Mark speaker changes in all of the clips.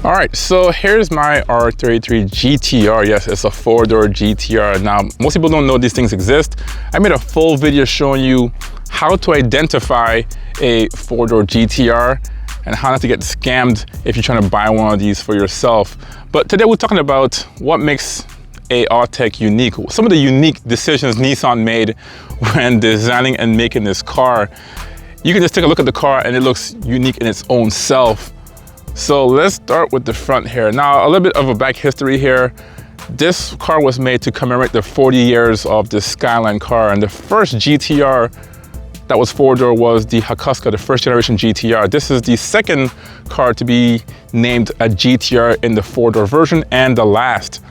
Speaker 1: All right, so here's my R33 GT-R. Yes, it's a four-door GT-R. Now, most people don't know these things exist. I made a full video showing you how to identify a four-door GT-R and how not to get scammed if you're trying to buy one of these for yourself. But today we're talking about what makes a Autech unique. Some of the unique decisions Nissan made when designing and making this car. You can just take a look at the car and it looks unique in its own self. So let's start with the front here. Now, a little bit of a back history here. This car was made to commemorate the 40 years of the Skyline car, and the first GT-R that was four-door was the Hakusuka, the first generation GT-R. This is the second car to be named a GT-R in the four-door version, and the last.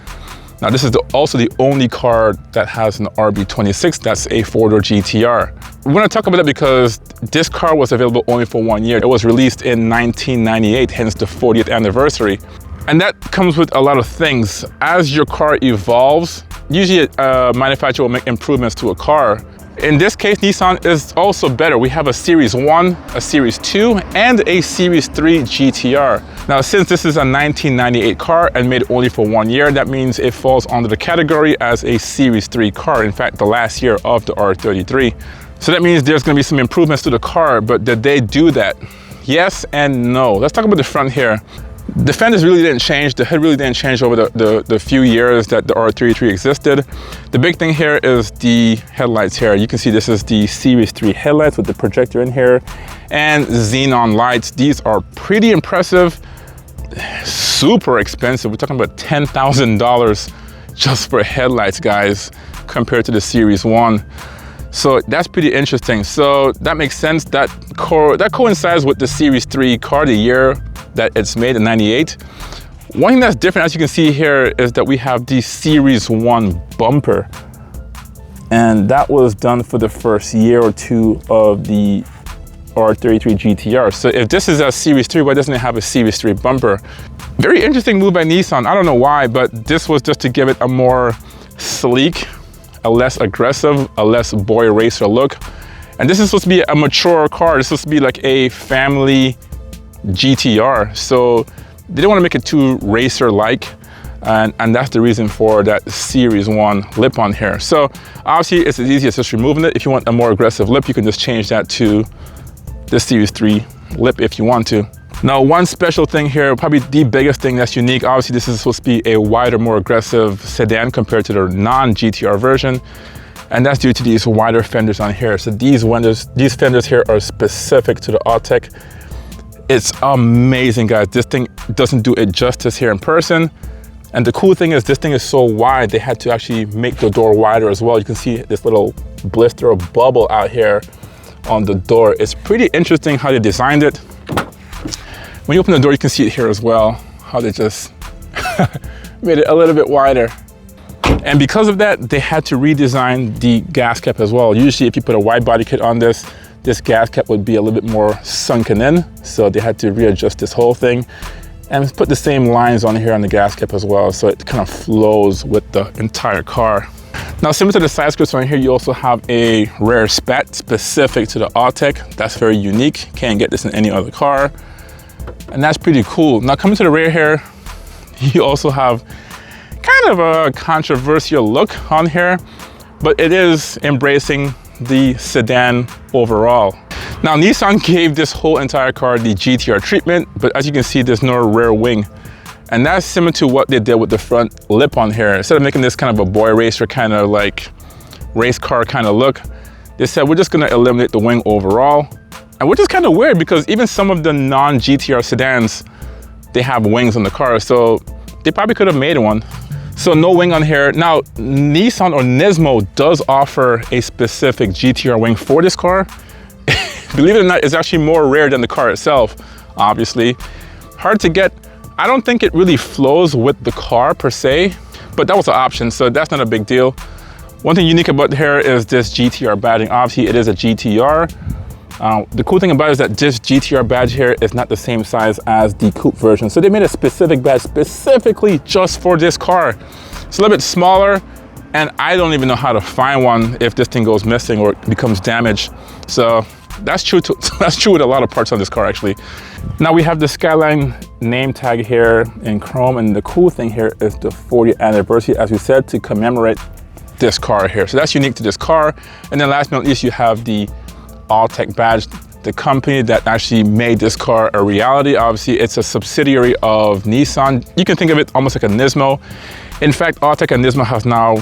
Speaker 1: Now, this is also the only car that has an RB26 that's a four-door GT-R. We're gonna talk about it because this car was available only for 1 year. It was released in 1998, hence the 40th anniversary. And that comes with a lot of things. As your car evolves, usually a manufacturer will make improvements to a car. In this case, Nissan is also better. We have a Series 1, a Series 2, and a Series 3 GT-R. Now, since this is a 1998 car and made only for 1 year, that means it falls under the category as a Series 3 car. In fact, the last year of the R33. So that means there's gonna be some improvements to the car, but did they do that? Yes and no. Let's talk about the front here. The fenders really didn't change. The hood really didn't change over the few years that the R33 existed. The big thing here is the headlights here. You can see this is the Series 3 headlights with the projector in here and xenon lights. These are pretty impressive, super expensive. We're talking about $10,000 just for headlights, guys, compared to the Series 1. So that's pretty interesting. So that makes sense. That coincides with the Series 3 car, the year that it's made in 98. One thing that's different, as you can see here, is that we have the Series 1 bumper. And that was done for the first year or two of the R33 GT-R. So if this is a Series 3, why doesn't it have a Series 3 bumper? Very interesting move by Nissan. I don't know why, but this was just to give it a more sleek, a less aggressive, a less boy racer look. And this is supposed to be a mature car. This is supposed to be like a family GT-R. So they didn't want to make it too racer-like. And that's the reason for that Series 1 lip on here. So obviously it's as easy as just removing it. If you want a more aggressive lip, you can just change that to the Series 3 lip if you want to. Now, one special thing here, probably the biggest thing that's unique, obviously this is supposed to be a wider, more aggressive sedan compared to the non-GT-R version. And that's due to these wider fenders on here. So these fenders here are specific to the Autech. It's amazing, guys. This thing doesn't do it justice here in person. And the cool thing is this thing is so wide, they had to actually make the door wider as well. You can see this little blister or bubble out here on the door. It's pretty interesting how they designed it. When you open the door, you can see it here as well, how they just made it a little bit wider. And because of that, they had to redesign the gas cap as well. Usually if you put a wide body kit on this gas cap would be a little bit more sunken in. So they had to readjust this whole thing and put the same lines on here on the gas cap as well. So it kind of flows with the entire car. Now, similar to the side skirts on here, you also have a rear spat specific to the Autech. That's very unique. Can't get this in any other car. And that's pretty cool. Now, coming to the rear here, you also have kind of a controversial look on here, but it is embracing the sedan overall. Now, Nissan gave this whole entire car the GT-R treatment, but as you can see, there's no rear wing. And that's similar to what they did with the front lip on here. Instead of making this kind of a boy racer kind of like race car kind of look, they said, we're just gonna eliminate the wing overall. And which is kind of weird because even some of the non-GT-R sedans, they have wings on the car. So they probably could have made one. So no wing on here. Now, Nissan or Nismo does offer a specific GT-R wing for this car. Believe it or not, it's actually more rare than the car itself, obviously. Hard to get. I don't think it really flows with the car per se, but that was an option, so that's not a big deal. One thing unique about here is this GT-R badging. Obviously, it is a GT-R. The cool thing about it is that this GT-R badge here is not the same size as the coupe version. So they made a specific badge specifically just for this car. It's a little bit smaller, and I don't even know how to find one if this thing goes missing or becomes damaged. So That's true that's true with a lot of parts on this car actually. Now we have the Skyline name tag here in chrome, and the cool thing here is the 40th anniversary, as we said, to commemorate this car here. So that's unique to this car. And then last but not least, you have the Autech badge, the company that actually made this car a reality. Obviously, it's a subsidiary of Nissan. You can think of it almost like a Nismo. In fact, Autech and Nismo have now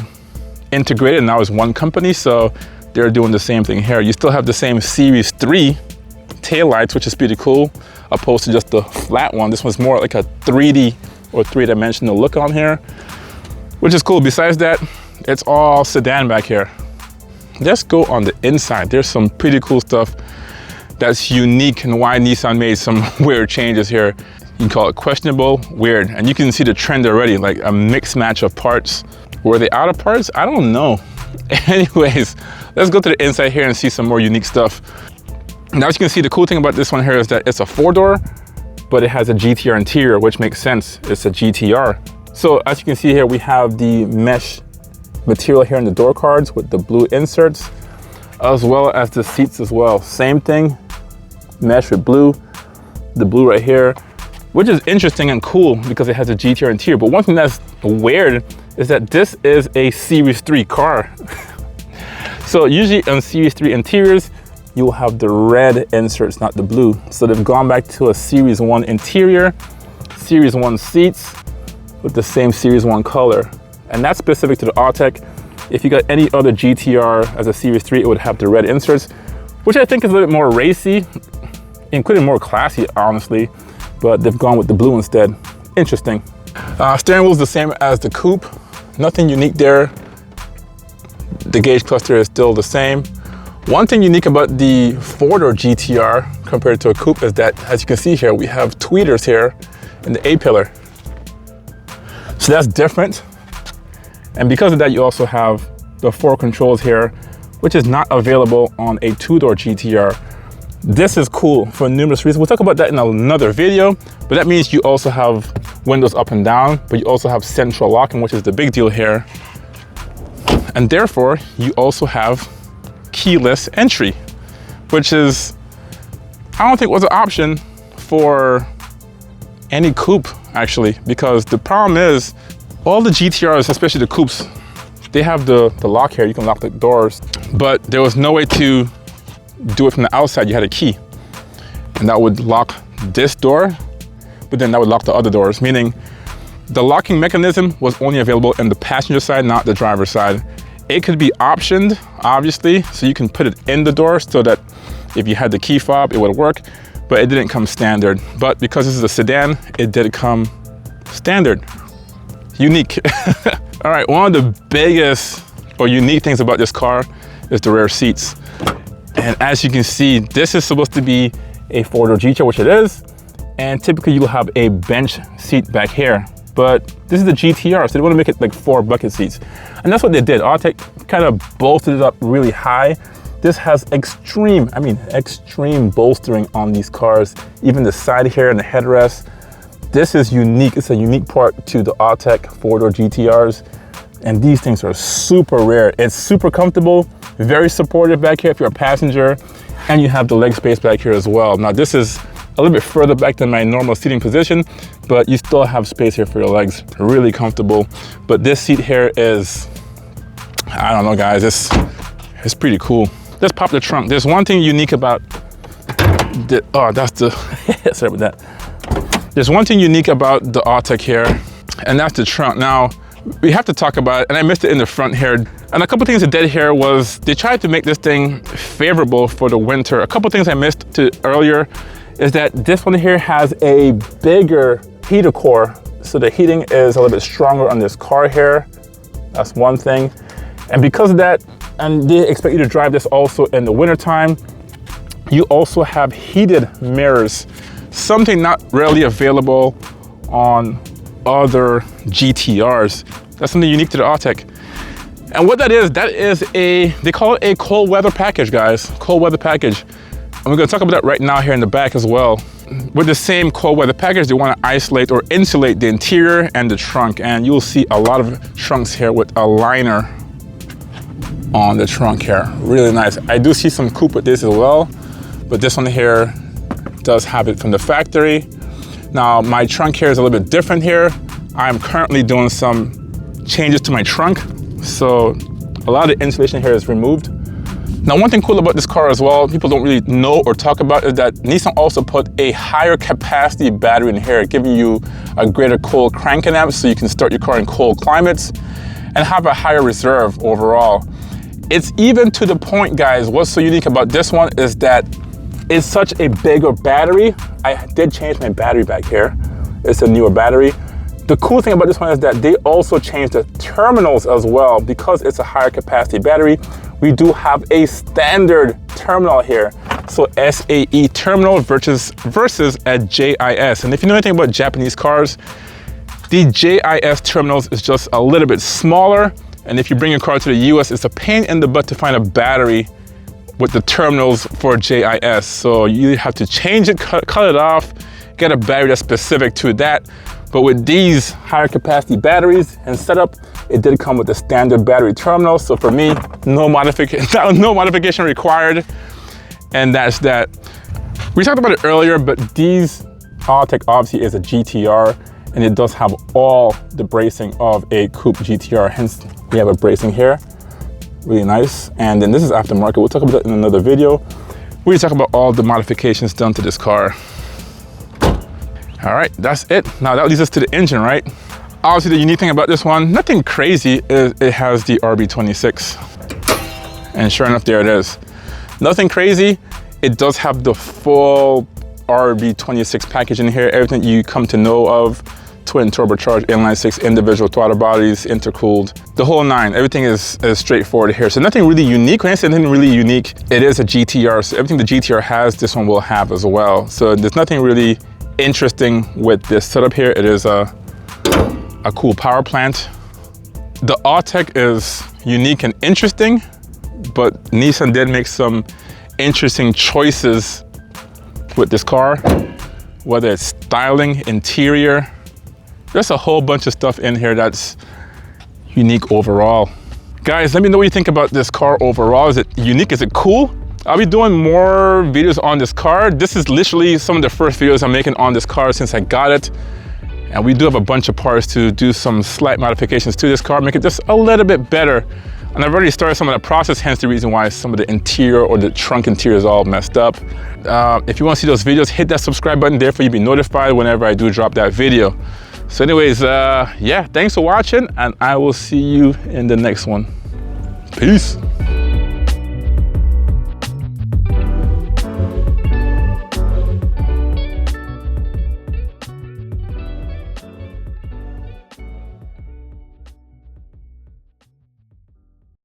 Speaker 1: integrated, now as one company, so they're doing the same thing here. You still have the same Series 3 taillights, which is pretty cool, opposed to just the flat one. This one's more like a 3D or three-dimensional look on here, which is cool. Besides that, it's all sedan back here. Let's go on the inside. There's some pretty cool stuff that's unique and why Nissan made some weird changes here. You can call it questionable, weird, and you can see the trend already, like a mixed match of parts. Were they out of parts? I don't know. Anyways, let's go to the inside here and see some more unique stuff. Now, as you can see, the cool thing about this one here is that it's a 4-door, but it has a GT-R interior, which makes sense. It's a GT-R. So as you can see here, we have the mesh material here in the door cards with the blue inserts, as well as the seats as well. Same thing, mesh with blue, the blue right here, which is interesting and cool because it has a GT-R interior. But one thing that's weird is that this is a Series 3 car. So usually on Series 3 interiors, you'll have the red inserts, not the blue. So they've gone back to a Series 1 interior, Series 1 seats with the same Series 1 color. And that's specific to the Autech. If you got any other GT-R as a Series 3, it would have the red inserts, which I think is a little bit more racy, including more classy, honestly, but they've gone with the blue instead. Interesting. Steering wheel is the same as the coupe. Nothing unique there. The gauge cluster is still the same. One thing unique about the 4-door GT-R compared to a coupe is that, as you can see here, we have tweeters here in the A-pillar. So that's different. And because of that, you also have the 4 controls here, which is not available on a 2-door GT-R. This is cool for numerous reasons. We'll talk about that in another video, but that means you also have windows up and down, but you also have central locking, which is the big deal here. And therefore, you also have keyless entry, which is, I don't think was an option for any coupe actually, because the problem is all the GT-Rs, especially the coupes, they have the lock here. You can lock the doors, but there was no way to do it from the outside. You had a key, and that would lock this door, but then that would lock the other doors, meaning the locking mechanism was only available in the passenger side, not the driver's side. It could be optioned, obviously, so you can put it in the door so that if you had the key fob, it would work, but it didn't come standard. But because this is a sedan, it did come standard. Unique. All right, one of the biggest or unique things about this car is the rear seats. And as you can see, this is supposed to be a 4-door GT-R, which it is. And typically you'll have a bench seat back here, but this is the GT-R, so they want to make it like 4 bucket seats. And that's what they did. Autech kind of bolstered it up really high. This has extreme bolstering on these cars, even the side here and the headrest. This is unique. It's a unique part to the Autech 4-door GT-Rs. And these things are super rare. It's super comfortable, very supportive back here if you're a passenger, and you have the leg space back here as well. Now this is a little bit further back than my normal seating position, but you still have space here for your legs. Really comfortable. But this seat here is, I don't know guys, it's pretty cool. Let's pop the trunk. There's one thing unique about the, sorry about that. There's one thing unique about the Autech here, and that's the trunk. Now, we have to talk about it, and I missed it in the front here. And a couple things they did here was they tried to make this thing favorable for the winter. A couple things I missed earlier is that this one here has a bigger heater core, so the heating is a little bit stronger on this car here. That's one thing. And because of that, and they expect you to drive this also in the wintertime, you also have heated mirrors, something not rarely available on other GT-Rs. That's something unique to the Autech. And what that is they call it a cold weather package, guys. Cold weather package. And we're gonna talk about that right now here in the back as well. With the same cold weather package, they wanna isolate or insulate the interior and the trunk. And you'll see a lot of trunks here with a liner on the trunk here. Really nice. I do see some coupe with this as well. but this one here does have it from the factory. Now, my trunk here is a little bit different here. I'm currently doing some changes to my trunk, so a lot of the insulation here is removed. Now, one thing cool about this car as well, people don't really know or talk about, is that Nissan also put a higher capacity battery in here, giving you a greater cold cranking amp so you can start your car in cold climates and have a higher reserve overall. It's even to the point, guys, what's so unique about this one is that it's such a bigger battery. I did change my battery back here. It's a newer battery. The cool thing about this one is that they also changed the terminals as well. Because it's a higher capacity battery, we do have a standard terminal here. So SAE terminal versus a JIS. And if you know anything about Japanese cars, the JIS terminals is just a little bit smaller. And if you bring your car to the US, it's a pain in the butt to find a battery with the terminals for JIS. So you have to change it, cut it off, get a battery that's specific to that. But with these higher capacity batteries and setup, it did come with the standard battery terminal. So for me, no modification required. And that's that. We talked about it earlier, but these Autech obviously is a GT-R, and it does have all the bracing of a coupe GT-R. Hence, we have a bracing here, really nice. And then this is aftermarket. We'll talk about that in another video. We talk about all the modifications done to this car. All right, that's it. Now that leads us to the engine, right? Obviously, the unique thing about this one, nothing crazy, is it has the RB26. And sure enough, there it is. Nothing crazy. It does have the full RB26 package in here, everything you come to know of. Twin turbocharged inline six, individual throttle bodies, intercooled, the whole nine. Everything is straightforward here. So nothing really unique. When I say nothing really unique, it is a GT-R. So everything the GT-R has, this one will have as well. So there's nothing really interesting with this setup here. It is a cool power plant. The Autech is unique and interesting, but Nissan did make some interesting choices with this car, whether it's styling, interior. There's a whole bunch of stuff in here that's unique overall. Guys, let me know what you think about this car overall. Is it unique? Is it cool? I'll be doing more videos on this car. This is literally some of the first videos I'm making on this car since I got it. And we do have a bunch of parts to do some slight modifications to this car, make it just a little bit better. And I've already started some of the process, hence the reason why some of the interior or the trunk interior is all messed up. If you want to see those videos, hit that subscribe button there for you to be notified whenever I do drop that video. So anyways, yeah, thanks for watching, and I will see you in the next one. Peace.